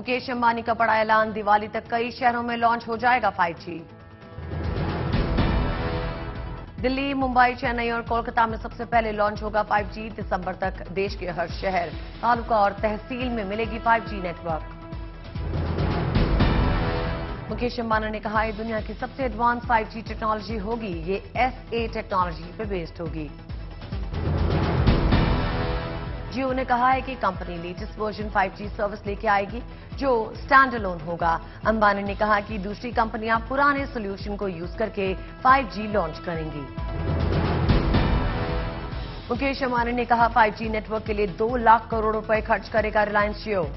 मुकेश अंबानी का बड़ा ऐलान, दिवाली तक कई शहरों में लॉन्च हो जाएगा 5G। दिल्ली, मुंबई, चेन्नई और कोलकाता में सबसे पहले लॉन्च होगा 5G। दिसंबर तक देश के हर शहर, तालुका और तहसील में मिलेगी 5G नेटवर्क। मुकेश अंबानी ने कहा, ये दुनिया की सबसे एडवांस 5G टेक्नोलॉजी होगी। ये SA टेक्नोलॉजी पे बेस्ड होगी। जियो ने कहा है कि company latest version 5G service लेके आएगी, जो स्टैंड अलोन होगा। अंबानी ने कहा कि दूसरी कंपनियां पुराने सॉल्यूशन को यूज करके 5G लॉन्च करेंगी। मुकेश अंबानी ने कहा, 5G नेटवर्क के लिए 2 लाख करोड़ रुपए खर्च करेगा रिलायंस जियो।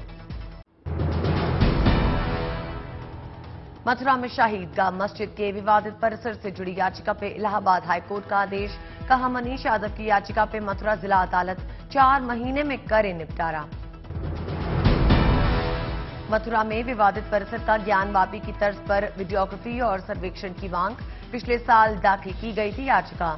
मथुरा में शाही ईदगाह मस्जिद के विवादित परिसर से जुड़ी याचिका पे इलाहाबाद हाईकोर्ट का आदेश। कहा, मनीष यादव की याचिका पे मथुरा जिला अदालत 4 महीने में करे निपटारा। मथुरा में विवादित परिसर का ज्ञानवापी की तर्ज पर वीडियोग्राफी और सर्वेक्षण की मांग। पिछले साल दाखिल की गई थी याचिका।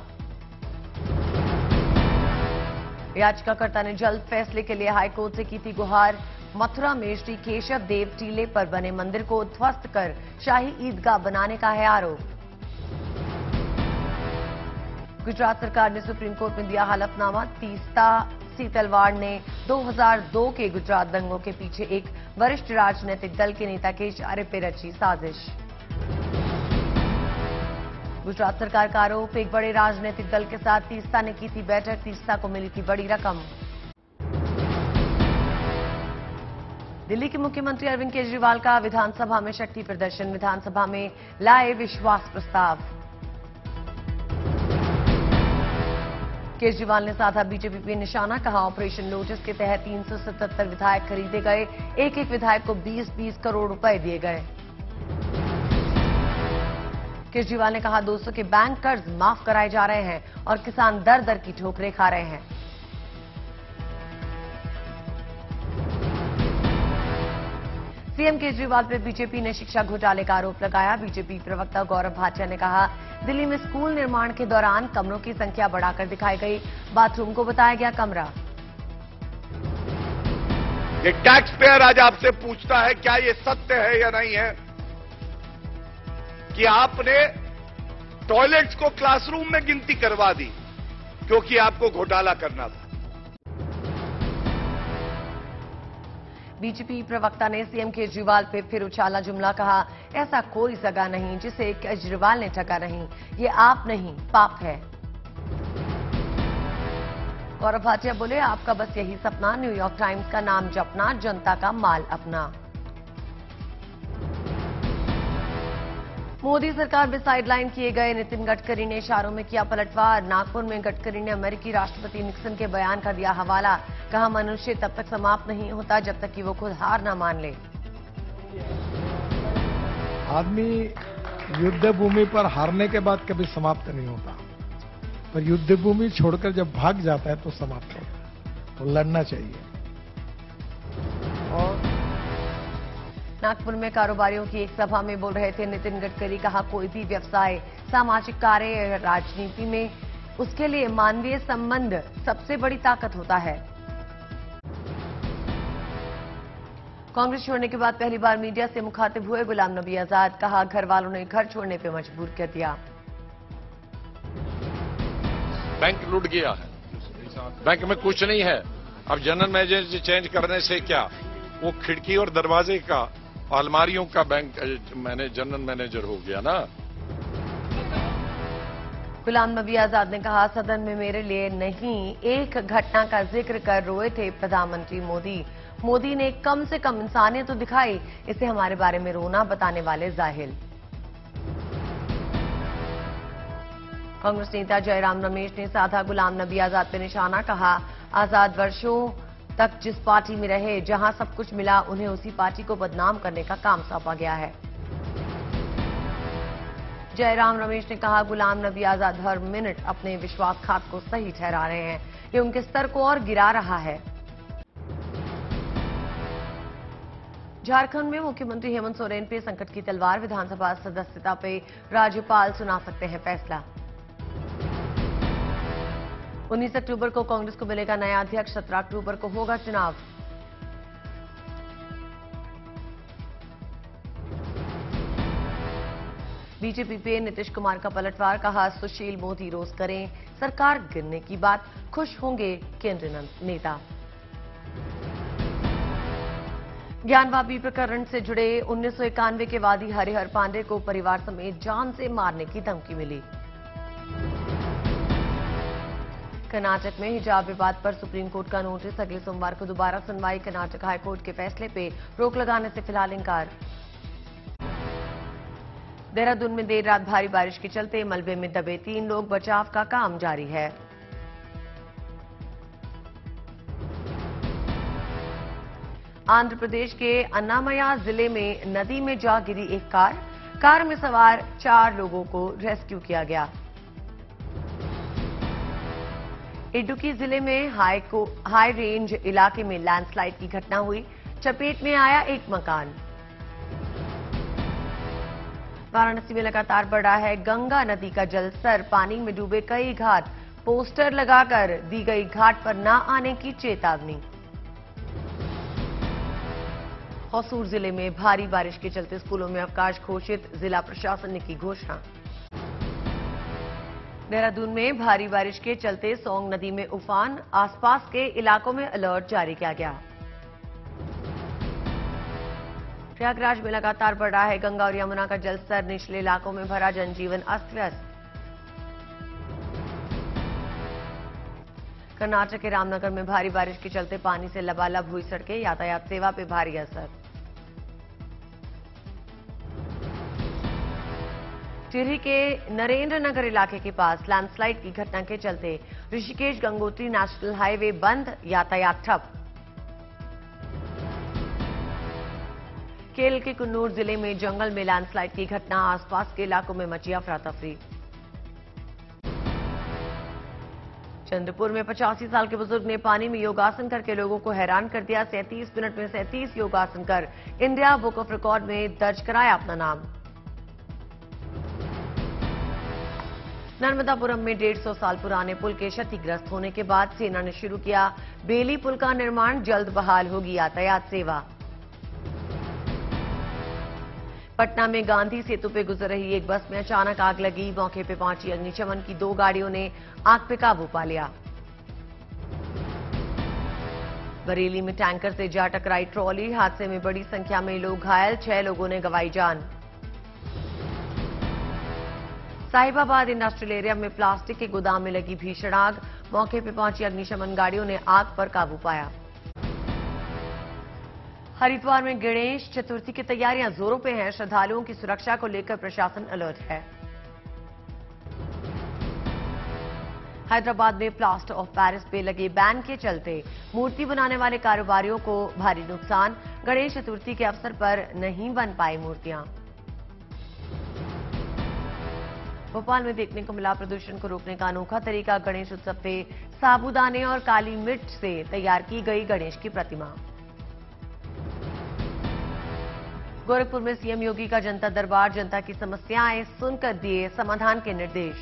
याचिकाकर्ता ने जल्द फैसले के लिए हाईकोर्ट से की थी गुहार। मथुरा में श्री केशव देव टीले पर बने मंदिर को ध्वस्त कर शाही ईदगाह बनाने का है आरोप। गुजरात सरकार ने सुप्रीम कोर्ट में दिया हलफनामा। तीस्ता सीतलवाड़ ने 2002 के गुजरात दंगों के पीछे एक वरिष्ठ राजनीतिक दल के नेता के इशारे पर रची साजिश। गुजरात सरकार का आरोप, एक बड़े राजनीतिक दल के साथ तीस्ता ने की थी बैठक। तीस्ता को मिली थी बड़ी रकम। दिल्ली के मुख्यमंत्री अरविंद केजरीवाल का विधानसभा में शक्ति प्रदर्शन। विधानसभा में लाए विश्वास प्रस्ताव। केजरीवाल ने साधा बीजेपी पे निशाना। कहा, ऑपरेशन लोटस के तहत 377 विधायक खरीदे गए। एक एक विधायक को 20-20 करोड़ रुपए दिए गए। केजरीवाल ने कहा, 200 के बैंक कर्ज माफ कराए जा रहे हैं और किसान दर दर की ठोकरें खा रहे हैं। सीएम केजरीवाल पर बीजेपी ने शिक्षा घोटाले का आरोप लगाया। बीजेपी प्रवक्ता गौरव भाटिया ने कहा, दिल्ली में स्कूल निर्माण के दौरान कमरों की संख्या बढ़ाकर दिखाई गई। बाथरूम को बताया गया कमरा। ये टैक्स पेयर आज आपसे पूछता है, क्या ये सत्य है या नहीं है कि आपने टॉयलेट्स को क्लासरूम में गिनती करवा दी क्योंकि आपको घोटाला करना था। बीजेपी प्रवक्ता ने सीएम केजरीवाल पे फिर उछाला जुमला। कहा, ऐसा कोई सगा नहीं जिसे केजरीवाल ने ठगा नहीं। ये आप नहीं, पाप है। गौरव भाटिया बोले, आपका बस यही सपना, न्यूयॉर्क टाइम्स का नाम जपना, जनता का माल अपना। मोदी सरकार में साइडलाइन किए गए नितिन गडकरी ने इशारों में किया पलटवार। नागपुर में गडकरी ने अमेरिकी राष्ट्रपति निक्सन के बयान का दिया हवाला। कहा, मनुष्य तब तक समाप्त नहीं होता जब तक कि वो खुद हार न मान ले। आदमी युद्ध भूमि पर हारने के बाद कभी समाप्त नहीं होता, पर युद्ध भूमि छोड़कर जब भाग जाता है तो समाप्त होता है। तो लड़ना चाहिए। और नागपुर में कारोबारियों की एक सभा में बोल रहे थे नितिन गडकरी। कहा, कोई भी व्यवसाय, सामाजिक कार्य या राजनीति में उसके लिए मानवीय संबंध सबसे बड़ी ताकत होता है। कांग्रेस छोड़ने के बाद पहली बार मीडिया से मुखातिब हुए गुलाम नबी आजाद। कहा, घर वालों ने घर छोड़ने पे मजबूर कर दिया। बैंक लूट गया है, बैंक में कुछ नहीं है। अब जनरल मैनेजर चेंज करने से क्या, वो खिड़की और दरवाजे का, अलमारियों का बैंक जनरल मैनेजर हो गया ना। गुलाम नबी आजाद ने कहा, सदन में मेरे लिए नहीं, एक घटना का जिक्र कर रोए थे प्रधानमंत्री मोदी। मोदी ने कम से कम इंसानियत तो दिखाई, इसे हमारे बारे में रोना बताने वाले जाहिल। कांग्रेस नेता जयराम रमेश ने साधा गुलाम नबी आजाद पर निशाना। कहा, आजाद वर्षों तक जिस पार्टी में रहे, जहां सब कुछ मिला, उन्हें उसी पार्टी को बदनाम करने का काम सौंपा गया है। जयराम रमेश ने कहा, गुलाम नबी आजाद हर मिनट अपने विश्वासघात को सही ठहरा रहे हैं। ये उनके स्तर को और गिरा रहा है। झारखंड में मुख्यमंत्री हेमंत सोरेन पे संकट की तलवार। विधानसभा सदस्यता पे राज्यपाल सुना सकते हैं फैसला। 19 अक्टूबर को कांग्रेस को मिलेगा नया अध्यक्ष। 17 अक्टूबर को होगा चुनाव। बीजेपी पे नीतीश कुमार का पलटवार, कहा सुशील मोदी रोज करें सरकार गिरने की बात, खुश होंगे केंद्रीय नेता। ज्ञानवापी प्रकरण से जुड़े 1991 के वादी हरिहर पांडे को परिवार समेत जान से मारने की धमकी मिली। कर्नाटक में हिजाब विवाद पर सुप्रीम कोर्ट का नोटिस, अगले सोमवार को दोबारा सुनवाई। कर्नाटक हाईकोर्ट के फैसले पे रोक लगाने से फिलहाल इंकार। देहरादून में देर रात भारी बारिश के चलते मलबे में दबे 3 लोग, बचाव का काम जारी है। आंध्र प्रदेश के अन्नामया जिले में नदी में जा गिरी एक कार में सवार 4 लोगों को रेस्क्यू किया गया। इडुक्की जिले में हाई रेंज इलाके में लैंडस्लाइड की घटना हुई, चपेट में आया एक मकान। वाराणसी में लगातार बढ़ रहा है गंगा नदी का जलस्तर, पानी में डूबे कई घाट, पोस्टर लगाकर दी गई घाट पर न आने की चेतावनी। होसूर जिले में भारी बारिश के चलते स्कूलों में अवकाश घोषित, जिला प्रशासन ने की घोषणा। देहरादून में भारी बारिश के चलते सोंग नदी में उफान, आसपास के इलाकों में अलर्ट जारी किया गया। प्रयागराज में लगातार बढ़ रहा है गंगा और यमुना का जलस्तर, निचले इलाकों में भरा, जनजीवन अस्त व्यस्त। कर्नाटक के रामनगर में भारी बारिश के चलते पानी से लबालब हुई सड़कें, यातायात सेवा पे भारी असर। टिहरी के नरेंद्र नगर इलाके के पास लैंडस्लाइड की घटना के चलते ऋषिकेश गंगोत्री नेशनल हाईवे बंद, यातायात ठप। केरल के कन्नूर जिले में जंगल में लैंडस्लाइड की घटना, आसपास के इलाकों में मची अफरा-तफरी। चंद्रपुर में 85 साल के बुजुर्ग ने पानी में योगासन करके लोगों को हैरान कर दिया। 37 मिनट में 37 योगासन कर इंडिया बुक ऑफ रिकॉर्ड में दर्ज कराया अपना नाम। नर्मदापुरम में 150 साल पुराने पुल के क्षतिग्रस्त होने के बाद सेना ने शुरू किया बेली पुल का निर्माण, जल्द बहाल होगी यातायात सेवा। पटना में गांधी सेतु पे गुजर रही एक बस में अचानक आग लगी, मौके पे पहुंची अग्निशमन की 2 गाड़ियों ने आग पे काबू पा लिया। बरेली में टैंकर से जा टकराई ट्रॉली, हादसे में बड़ी संख्या में लोग घायल, 6 लोगों ने गंवाई जान। साहिबाबाद इंडस्ट्रियल एरिया में प्लास्टिक के गोदाम में लगी भीषण आग, मौके पर पहुंची अग्निशमन गाड़ियों ने आग पर काबू पाया। हरिद्वार में गणेश चतुर्थी की तैयारियां जोरों पे हैं, श्रद्धालुओं की सुरक्षा को लेकर प्रशासन अलर्ट है। हैदराबाद में प्लास्टर ऑफ पेरिस पे लगे बैन के चलते मूर्ति बनाने वाले कारोबारियों को भारी नुकसान, गणेश चतुर्थी के अवसर पर नहीं बन पाई मूर्तियां। भोपाल में देखने को मिला प्रदूषण को रोकने का अनोखा तरीका, गणेश उत्सव पे साबूदाने और काली मिर्च से तैयार की गई गणेश की प्रतिमा। गोरखपुर में सीएम योगी का जनता दरबार, जनता की समस्याएं सुनकर दिए समाधान के निर्देश।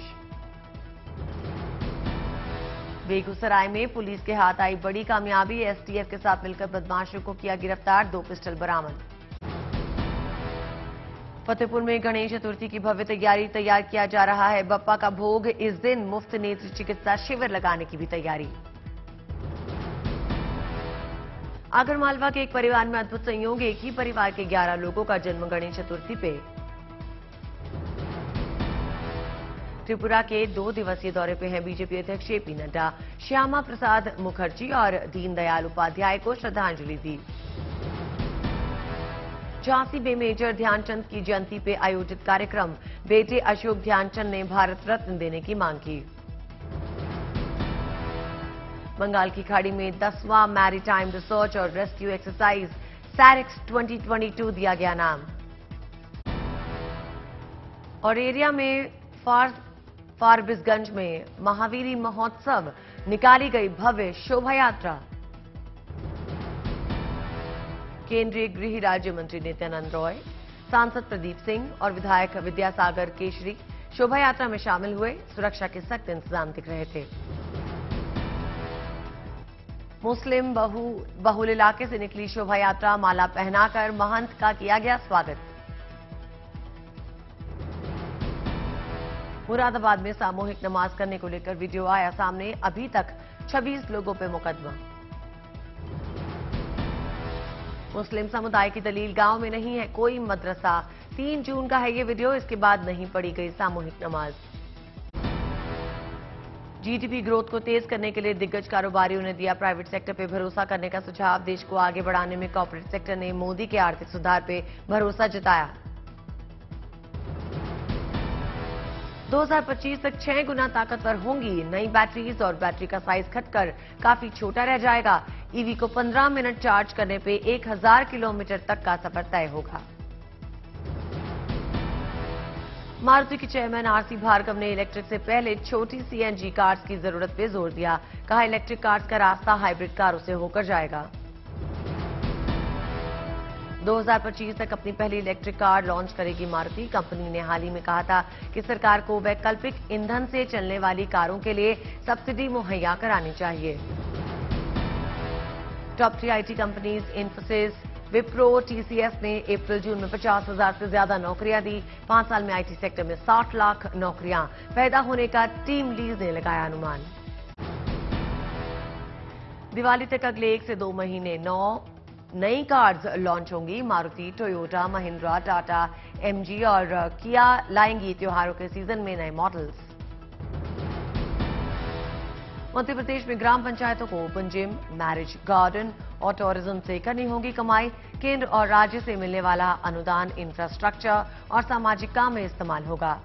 बेगूसराय में पुलिस के हाथ आई बड़ी कामयाबी, एसटीएफ के साथ मिलकर बदमाशों को किया गिरफ्तार, 2 पिस्टल बरामद। फतेहपुर में गणेश चतुर्थी की भव्य तैयार किया जा रहा है, बप्पा का भोग, इस दिन मुफ्त नेत्र चिकित्सा शिविर लगाने की भी तैयारी। आगरमालवा के एक परिवार में अद्भुत संयोग, एक ही परिवार के 11 लोगों का जन्म गणेश चतुर्थी पे। त्रिपुरा के 2 दिवसीय दौरे पे हैं बीजेपी अध्यक्ष जेपी नड्डा, श्यामा प्रसाद मुखर्जी और दीनदयाल उपाध्याय को श्रद्धांजलि दी। झांसी में मेजर ध्यानचंद की जयंती पे आयोजित कार्यक्रम, बेटे अशोक ध्यानचंद ने भारत रत्न देने की मांग की। बंगाल की खाड़ी में 10वां मैरीटाइम रिसर्च और रेस्क्यू एक्सरसाइज सैरिक्स 2022 दिया गया नाम। और एरिया में फारबिसगंज में महावीरी महोत्सव, निकाली गई भव्य शोभा यात्रा। केंद्रीय गृह राज्य मंत्री नित्यानंद रॉय, सांसद प्रदीप सिंह और विधायक विद्यासागर केशरी शोभा यात्रा में शामिल हुए, सुरक्षा के सख्त इंतजाम दिख रहे थे। मुस्लिम बहुल इलाके से निकली शोभा यात्रा, माला पहनाकर महंत का किया गया स्वागत। मुरादाबाद में सामूहिक नमाज करने को लेकर वीडियो आया सामने, अभी तक 26 लोगों पर मुकदमा। मुस्लिम समुदाय की दलील, गांव में नहीं है कोई मदरसा। 3 जून का है ये वीडियो, इसके बाद नहीं पढ़ी गई सामूहिक नमाज। जीडीपी ग्रोथ को तेज करने के लिए दिग्गज कारोबारियों ने दिया प्राइवेट सेक्टर पे भरोसा करने का सुझाव। देश को आगे बढ़ाने में कॉर्पोरेट सेक्टर ने मोदी के आर्थिक सुधार पे भरोसा जताया। 2025 तक 6 गुना ताकतवर होंगी नई बैटरीज और बैटरी का साइज घटकर काफी छोटा रह जाएगा। ईवी को 15 मिनट चार्ज करने पे 1000 किलोमीटर तक का सफर तय होगा। मारुति के चेयरमैन आरसी भार्गव ने इलेक्ट्रिक से पहले छोटी सीएनजी कार्स की जरूरत पे जोर दिया। कहा, इलेक्ट्रिक कार्स का रास्ता हाइब्रिड कारों से होकर जाएगा। 2025 तक अपनी पहली इलेक्ट्रिक कार लॉन्च करेगी मारुति। कंपनी ने हाल ही में कहा था कि सरकार को वैकल्पिक ईंधन से चलने वाली कारों के लिए सब्सिडी मुहैया करानी चाहिए। Top 3 IT companies Infosys, Wipro, TCS ने अप्रैल-जून में 50,000 से ज्यादा नौकरियां दी। 5 साल में आईटी सेक्टर में 60 लाख नौकरियां पैदा होने का टीम लीज ने लगाया अनुमान। दिवाली तक अगले 1 से 2 महीने 9 नई कार्स लॉन्च होंगी। मारुति, टोयोटा, महिंद्रा, टाटा, एमजी और किया लाएंगी त्योहारों के सीजन में नए मॉडल्स। मध्य प्रदेश में ग्राम पंचायतों को ओपन जिम, मैरिज गार्डन और टूरिज्म से करनी होगी कमाई। केंद्र और राज्य से मिलने वाला अनुदान इंफ्रास्ट्रक्चर और सामाजिक काम में इस्तेमाल होगा।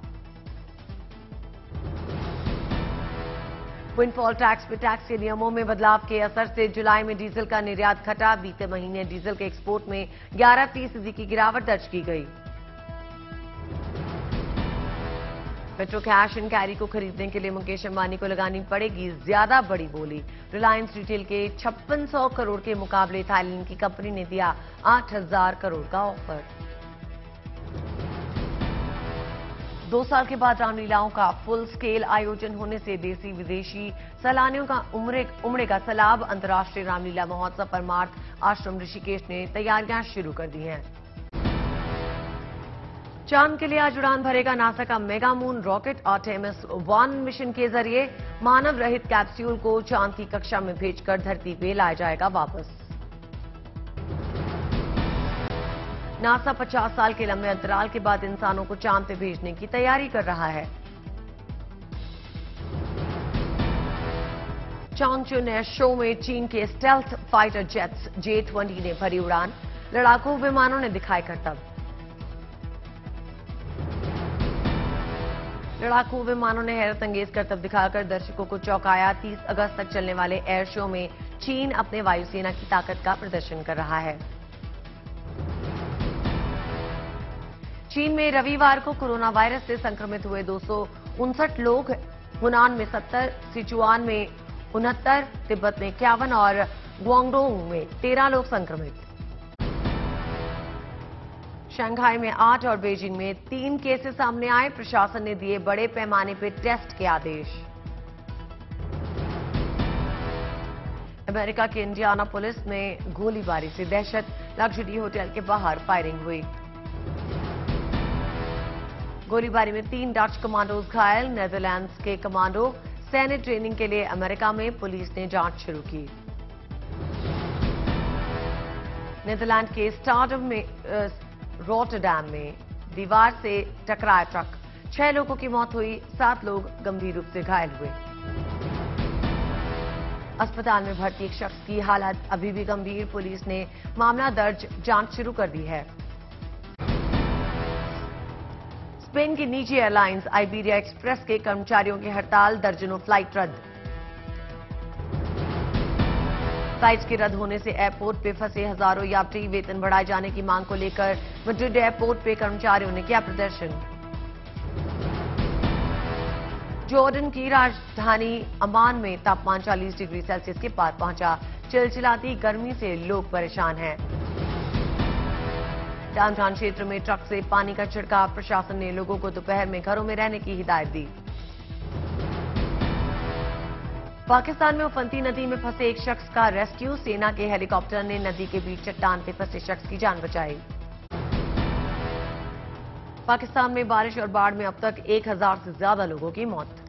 विंडफॉल टैक्स पे टैक्स के नियमों में बदलाव के असर से जुलाई में डीजल का निर्यात घटा। बीते महीने डीजल के एक्सपोर्ट में 11% की गिरावट दर्ज की गई। मेट्रो कैश एंड कैरी को खरीदने के लिए मुकेश अंबानी को लगानी पड़ेगी ज्यादा बड़ी बोली। रिलायंस रिटेल के 5600 करोड़ के मुकाबले थाईलैंड की कंपनी ने दिया 8000 करोड़ का ऑफर। 2 साल के बाद रामलीलाओं का फुल स्केल आयोजन होने से देसी विदेशी सैलानियों का उमड़ेगा सैलाब। अंतर्राष्ट्रीय रामलीला महोत्सव परमार्थ आश्रम ऋषिकेश ने तैयारियां शुरू कर दी हैं। चांद के लिए आज उड़ान भरेगा नासा का mega moon rocket. Artemis 1 mission के जरिए मानव रहित कैप्सूल को चांद की कक्षा में भेजकर धरती पे लाया जाएगा वापस। नासा 50 साल के लंबे अंतराल के बाद इंसानों को चांद पे भेजने की तैयारी कर रहा है। चॉन्गचुन एयर शो में चीन के स्टेल्थ फाइटर जेट्स J-20 ने भरी उड़ान। लड़ाकू विमानों ने दिखाए करतब। लड़ाकू विमानों ने हैरत अंगेज करतब दिखाकर दर्शकों को चौंकाया। 30 अगस्त तक चलने वाले एयर शो में चीन अपने वायुसेना की ताकत का प्रदर्शन कर रहा है। चीन में रविवार को कोरोना वायरस से संक्रमित हुए 259 लोग। हुनान में 70, सिचुआन में 69, तिब्बत में 51 और ग्वांगडोंग में 13 लोग संक्रमित। शंघाई में 8 और बीजिंग में 3 केसेस सामने आए। प्रशासन ने दिए बड़े पैमाने पर टेस्ट के आदेश। अमेरिका के इंडियाना पुलिस में गोलीबारी से दहशत। लग्जरी होटल के बाहर फायरिंग हुई। गोलीबारी में 3 डच कमांडोज घायल। नेदरलैंड्स के कमांडो सैन्य ट्रेनिंग के लिए अमेरिका में, पुलिस ने जांच शुरू की। नेदरलैंड के स्टार्डम में रॉटरडैम में दीवार से टकराया ट्रक। 6 लोगों की मौत हुई, 7 लोग गंभीर रूप से घायल हुए। अस्पताल में भर्ती एक शख्स की हालत अभी भी गंभीर। पुलिस ने मामला दर्ज, जांच शुरू कर दी है। स्पेन की निजी एयरलाइंस आइबेरिया एक्सप्रेस के कर्मचारियों की हड़ताल। दर्जनों फ्लाइट रद्द। फ्लाइट्स के रद्द होने से एयरपोर्ट पे फंसे हजारों यात्री। वेतन बढ़ाए जाने की मांग को लेकर मैड्रिड एयरपोर्ट पे कर्मचारियों ने किया प्रदर्शन। जॉर्डन की राजधानी अमान में तापमान 40 डिग्री सेल्सियस के पार पहुंचा। चिलचिलाती गर्मी से लोग परेशान हैं। डाउनटाउन क्षेत्र में ट्रक से पानी का छिड़काव। प्रशासन ने लोगों को दोपहर में घरों में रहने की हिदायत दी। पाकिस्तान में उफनती नदी में फंसे एक शख्स का रेस्क्यू। सेना के हेलीकॉप्टर ने नदी के बीच चट्टान पे फंसे शख्स की जान बचाई। पाकिस्तान में बारिश और बाढ़ में अब तक 1000 से ज्यादा लोगों की मौत।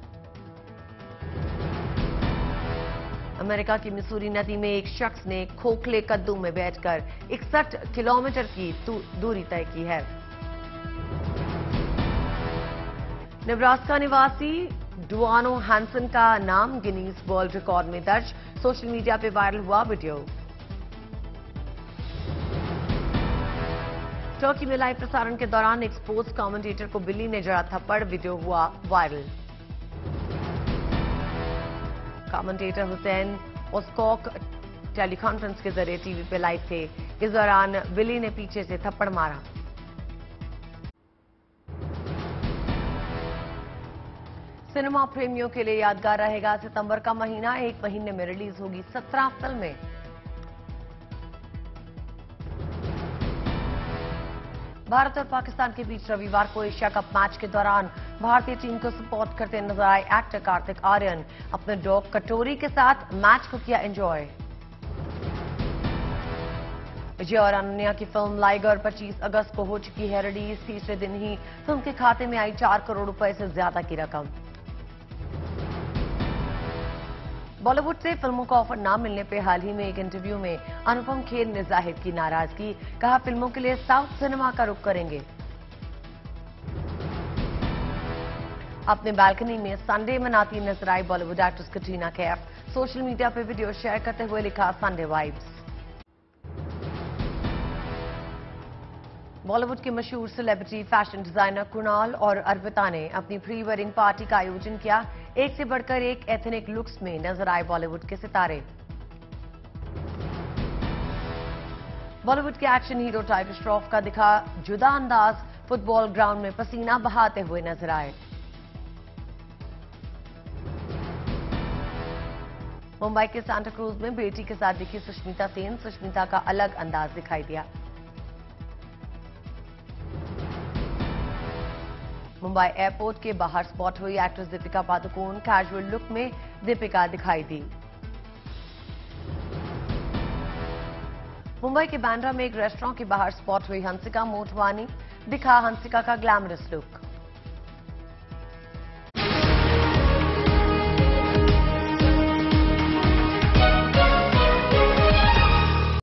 अमेरिका की मिसूरी नदी में एक शख्स ने खोखले कद्दू में बैठकर 61 किलोमीटर की दूरी तय की है। नेब्रास्का निवासी डुआनो हैंसन का नाम गिनीज वर्ल्ड रिकॉर्ड में दर्ज। सोशल मीडिया पे वायरल हुआ वीडियो। टर्की में लाइव प्रसारण के दौरान एक स्पोर्ट्स कमेंटेटर को बिल्ली ने जड़ा थप्पड़, वीडियो हुआ वायरल। कमेंटेटर हुसैन ओस्कोक टेलीकॉन्फ्रेंस के जरिए टीवी पे लाइव थे। इस दौरान बिल्ली ने पीछे से थप्पड़ मारा। सिनेमा प्रेमियों के लिए यादगार रहेगा सितंबर का महीना। एक महीने में रिलीज होगी 17 फिल्में। भारत और पाकिस्तान के बीच रविवार को एशिया कप मैच के दौरान भारतीय टीम को सपोर्ट करते नजर आए एक्टर कार्तिक आर्यन। अपने डॉग कटोरी के साथ मैच को किया एंजॉय। विजय और अनन्या की फिल्म लाइगर 25 अगस्त को हो चुकी है रिलीज। तीसरे दिन ही फिल्म के खाते में आई 4 करोड़ रुपए से ज्यादा की रकम। बॉलीवुड से फिल्मों का ऑफर न मिलने पे हाल ही में एक इंटरव्यू में अनुपम खेर ने जाहिर की नाराजगी। कहा फिल्मों के लिए साउथ सिनेमा का रुख करेंगे। अपने बालकनी में संडे मनाती नजर आई Bollywood actress Katrina Kaif. Social media पे वीडियो शेयर करते हुए लिखा संडे वाइब्स। बॉलीवुड के मशहूर सेलिब्रिटी फैशन डिजाइनर कुणाल और अर्पिता ने अपनी प्री वेडिंग पार्टी का आयोजन किया। एक से बढ़कर एक एथनिक लुक्स में नजर आए बॉलीवुड के सितारे। बॉलीवुड के एक्शन हीरो टाइगर श्रॉफ का दिखा जुदा अंदाज। फुटबॉल ग्राउंड में पसीना बहाते हुए नजर आए। मुंबई के सांता क्रूज में बेटी के साथ दिखी सुष्मिता सेन। सुष्मिता का अलग अंदाज दिखाई दिया। मुंबई एयरपोर्ट के बाहर स्पॉट हुई actress Deepika Padukone. Casual look में दीपिका दिखाई दी। मुंबई के बांद्रा में एक रेस्टोरेंट के बाहर स्पॉट हुई हंसिका मोटवानी। दिखा हंसिका का ग्लैमरस लुक।